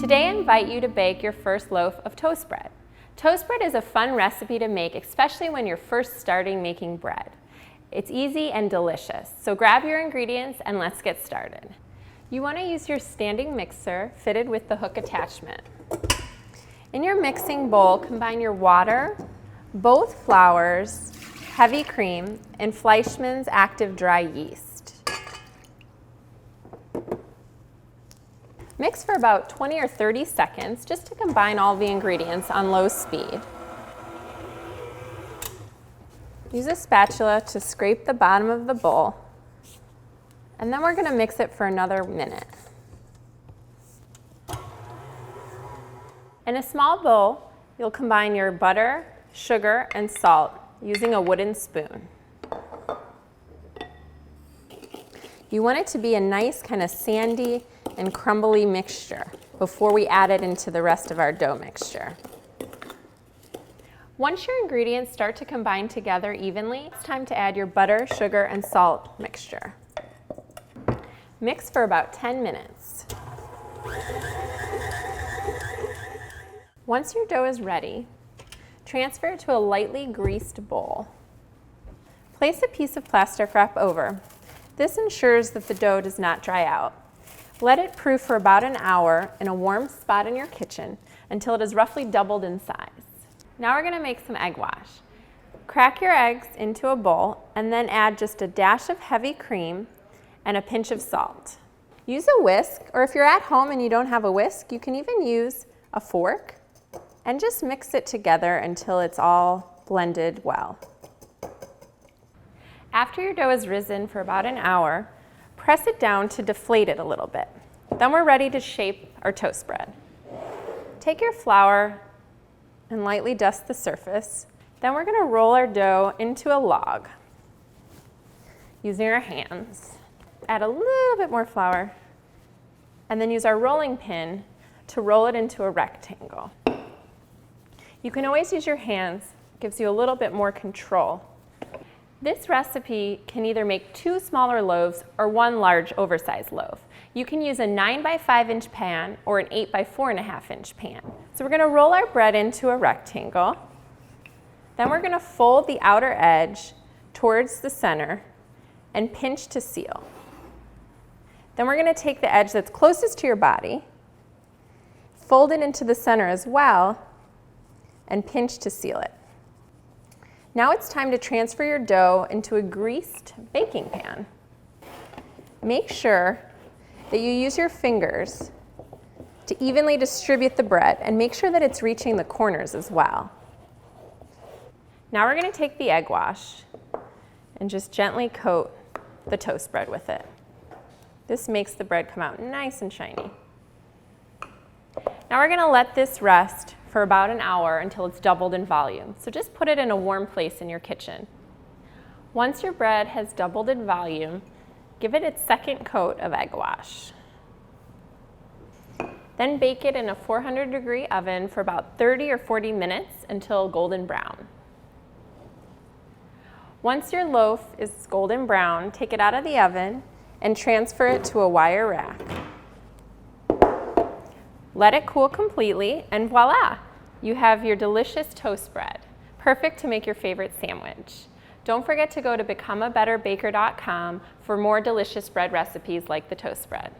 Today I invite you to bake your first loaf of toast bread. Toast bread is a fun recipe to make, especially when you're first starting making bread. It's easy and delicious, so grab your ingredients and let's get started. You want to use your standing mixer fitted with the hook attachment. In your mixing bowl, combine your water, both flours, heavy cream, and Fleischmann's active dry yeast. Mix for about 20 or 30 seconds just to combine all the ingredients on low speed. Use a spatula to scrape the bottom of the bowl, and then we're going to mix it for another minute. In a small bowl, you'll combine your butter, sugar, and salt using a wooden spoon. You want it to be a nice kind of sandy and crumbly mixture before we add it into the rest of our dough mixture. Once your ingredients start to combine together evenly, it's time to add your butter, sugar, and salt mixture. Mix for about 10 minutes. Once your dough is ready, transfer it to a lightly greased bowl. Place a piece of plastic wrap over. This ensures that the dough does not dry out. Let it proof for about an hour in a warm spot in your kitchen until it is roughly doubled in size. Now we're going to make some egg wash. Crack your eggs into a bowl and then add just a dash of heavy cream and a pinch of salt. Use a whisk, or if you're at home and you don't have a whisk, you can even use a fork and just mix it together until it's all blended well. After your dough has risen for about an hour, press it down to deflate it a little bit. Then we're ready to shape our toast bread. Take your flour and lightly dust the surface. Then we're going to roll our dough into a log using our hands. Add a little bit more flour and then use our rolling pin to roll it into a rectangle. You can always use your hands. It gives you a little bit more control. This recipe can either make 2 smaller loaves or 1 large oversized loaf. You can use a 9 by 5 inch pan or an 8 by 4.5 inch pan. So we're going to roll our bread into a rectangle. Then we're going to fold the outer edge towards the center and pinch to seal. Then we're going to take the edge that's closest to your body, fold it into the center as well, and pinch to seal it. Now it's time to transfer your dough into a greased baking pan. Make sure that you use your fingers to evenly distribute the bread and make sure that it's reaching the corners as well. Now we're going to take the egg wash and just gently coat the toast bread with it. This makes the bread come out nice and shiny. Now we're going to let this rest for about an hour until it's doubled in volume. So just put it in a warm place in your kitchen. Once your bread has doubled in volume, give it its second coat of egg wash. Then bake it in a 400-degree oven for about 30 or 40 minutes until golden brown. Once your loaf is golden brown, take it out of the oven and transfer it to a wire rack. Let it cool completely, and voila! You have your delicious toast bread, perfect to make your favorite sandwich. Don't forget to go to becomeabetterbaker.com for more delicious bread recipes like the toast bread.